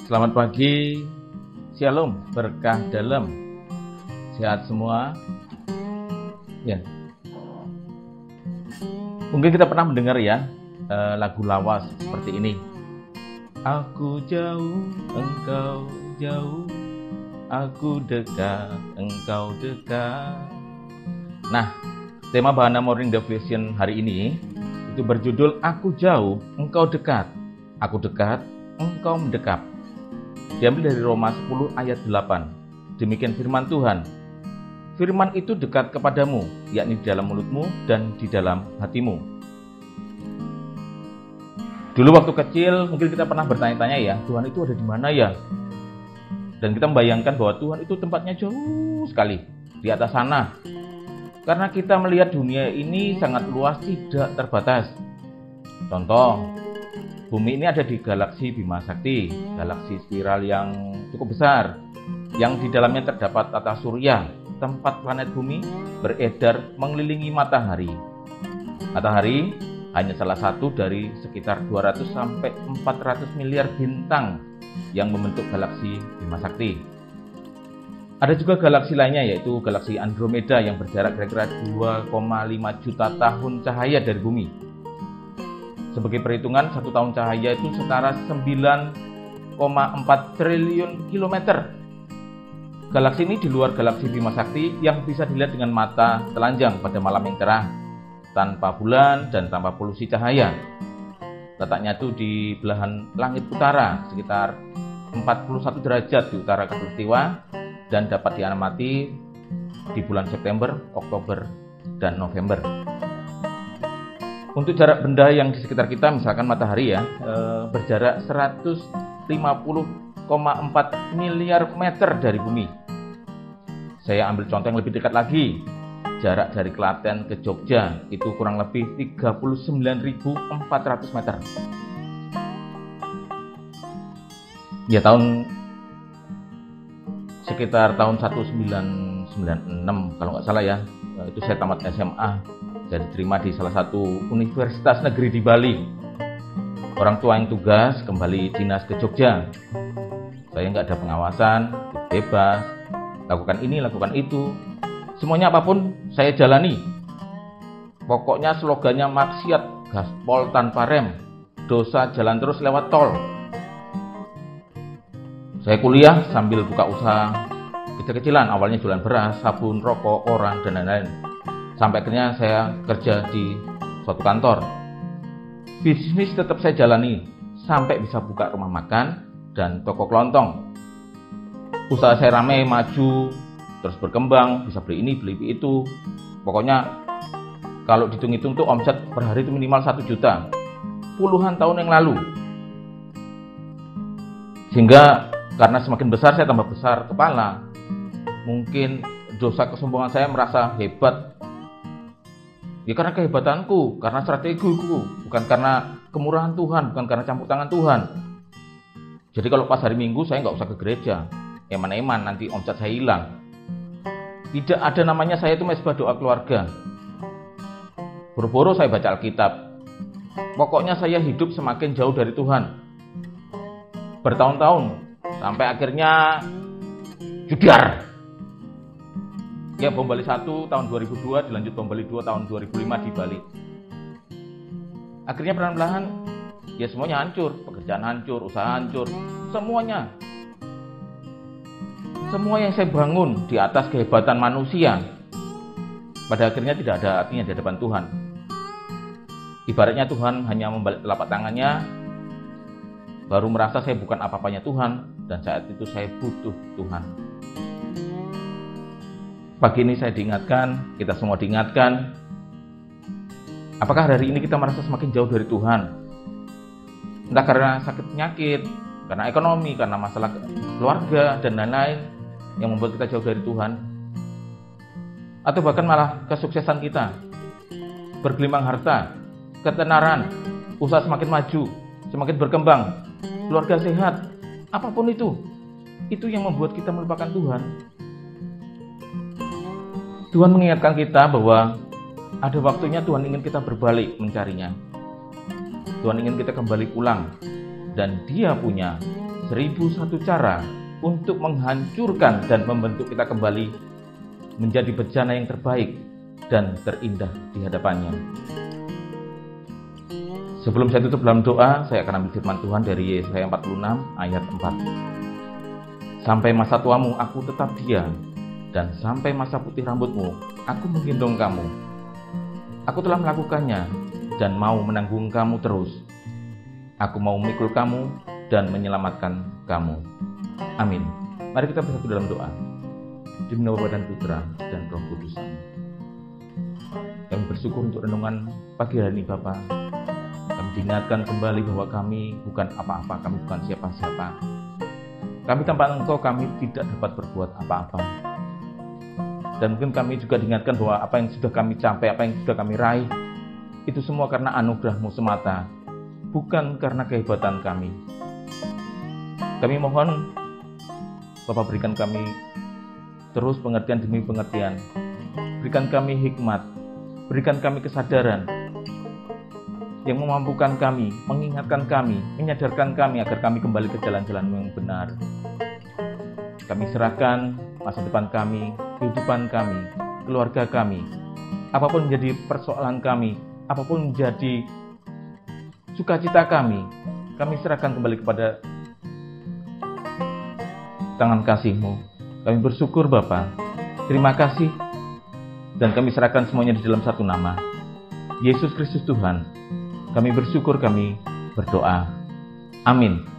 Selamat pagi, Shalom, berkah dalam, sehat semua. Ya, mungkin kita pernah mendengar ya lagu lawas seperti ini. Aku jauh, engkau jauh, aku dekat, engkau dekat. Nah, tema Bahana Morning Devotion hari ini itu berjudul Aku jauh, engkau dekat, aku dekat, engkau mendekat. Diambil dari Roma 10 ayat 8. Demikian firman Tuhan. Firman itu dekat kepadamu, yakni di dalam mulutmu dan di dalam hatimu. Dulu waktu kecil mungkin kita pernah bertanya-tanya ya, Tuhan itu ada di mana ya? Dan kita membayangkan bahwa Tuhan itu tempatnya jauh sekali, di atas sana. Karena kita melihat dunia ini sangat luas, tidak terbatas. Contoh, bumi ini ada di galaksi Bima Sakti, galaksi spiral yang cukup besar, yang di dalamnya terdapat tata surya, tempat planet bumi beredar mengelilingi matahari. Matahari hanya salah satu dari sekitar 200 sampai 400 miliar bintang yang membentuk galaksi Bima Sakti. Ada juga galaksi lainnya, yaitu galaksi Andromeda yang berjarak kira-kira 2,5 juta tahun cahaya dari bumi. Sebagai perhitungan, 1 tahun cahaya itu setara 9,4 triliun kilometer. Galaksi ini di luar galaksi Bima Sakti yang bisa dilihat dengan mata telanjang pada malam yang cerah, tanpa bulan dan tanpa polusi cahaya. Letaknya itu di belahan langit utara, sekitar 41 derajat di utara Khatulistiwa, dan dapat diamati di bulan September, Oktober, dan November. Untuk jarak benda yang di sekitar kita, misalkan matahari ya, berjarak 150,4 miliar meter dari bumi. Saya ambil contoh yang lebih dekat lagi. Jarak dari Klaten ke Jogja itu kurang lebih 39.400 meter. Ya, sekitar tahun 1996 kalau nggak salah ya, itu saya tamat SMA. Dan diterima di salah satu universitas negeri di Bali. Orang tua yang tugas kembali dinas ke Jogja. Saya nggak ada pengawasan, bebas, lakukan ini, lakukan itu. Semuanya apapun saya jalani. Pokoknya slogannya maksiat, gaspol tanpa rem, dosa jalan terus lewat tol. Saya kuliah sambil buka usaha kecil-kecilan, awalnya jualan beras, sabun, rokok, koran, dan lain-lain. Sampai akhirnya saya kerja di suatu kantor. Bisnis tetap saya jalani sampai bisa buka rumah makan dan toko kelontong. Usaha saya ramai, maju, terus berkembang, bisa beli ini, beli itu. Pokoknya kalau dihitung-hitung tuh omset per hari itu minimal 1 juta. Puluhan tahun yang lalu. Sehingga karena semakin besar saya tambah besar kepala. Mungkin dosa kesombongan saya merasa hebat. Ya karena kehebatanku, karena strategiku, bukan karena kemurahan Tuhan, bukan karena campur tangan Tuhan. Jadi kalau pas hari Minggu saya nggak usah ke gereja, eman-eman nanti omset saya hilang. Tidak ada namanya saya itu mesbah doa keluarga. Boro-boro saya baca Alkitab. Pokoknya saya hidup semakin jauh dari Tuhan. Bertahun-tahun, sampai akhirnya judiar. Ya, bom Bali 1 tahun 2002, dilanjut bom Bali 2 tahun 2005 di Bali. Akhirnya perlahan-lahan ya semuanya hancur, pekerjaan hancur, usaha hancur, semuanya. Semua yang saya bangun di atas kehebatan manusia, pada akhirnya tidak ada artinya di hadapan Tuhan. Ibaratnya Tuhan hanya membalik telapak tangannya, baru merasa saya bukan apa-apanya Tuhan, dan saat itu saya butuh Tuhan. Pagi ini saya diingatkan, kita semua diingatkan, apakah hari ini kita merasa semakin jauh dari Tuhan? Entah karena sakit penyakit, karena ekonomi, karena masalah keluarga, dan lain-lain yang membuat kita jauh dari Tuhan. Atau bahkan malah kesuksesan kita, bergelimang harta, ketenaran, usaha semakin maju, semakin berkembang, keluarga sehat, apapun itu yang membuat kita melupakan Tuhan. Tuhan mengingatkan kita bahwa ada waktunya Tuhan ingin kita berbalik mencarinya. Tuhan ingin kita kembali pulang, dan Dia punya 1001 cara untuk menghancurkan dan membentuk kita kembali menjadi bejana yang terbaik dan terindah di hadapannya. Sebelum saya tutup dalam doa, saya akan ambil firman Tuhan dari Yesaya 46 ayat 4. Sampai masa tuamu aku tetap diam, dan sampai masa putih rambutmu aku menggendong kamu. Aku telah melakukannya dan mau menanggung kamu terus. Aku mau memikul kamu dan menyelamatkan kamu. Amin. Mari kita bersatu dalam doa. Di nama Bapa dan Putra dan Roh Kudus. Kami bersyukur untuk renungan pagi hari ini, Bapa. Kami diingatkan kembali bahwa kami bukan apa-apa, kami bukan siapa-siapa. Kami tanpa Engkau, kami tidak dapat berbuat apa-apa. Dan mungkin kami juga diingatkan bahwa apa yang sudah kami capai, apa yang sudah kami raih, itu semua karena anugerah-Mu semata, bukan karena kehebatan kami. Kami mohon Bapak berikan kami terus pengertian demi pengertian. Berikan kami hikmat, berikan kami kesadaran yang memampukan kami, mengingatkan kami, menyadarkan kami agar kami kembali ke jalan-jalan yang benar. Kami serahkan masa depan kami, kehidupan kami, keluarga kami, apapun menjadi persoalan kami, apapun menjadi sukacita kami serahkan kembali kepada tangan kasih-Mu. Kami bersyukur Bapa, terima kasih, dan kami serahkan semuanya di dalam satu nama, Yesus Kristus Tuhan. Kami bersyukur, kami berdoa. Amin.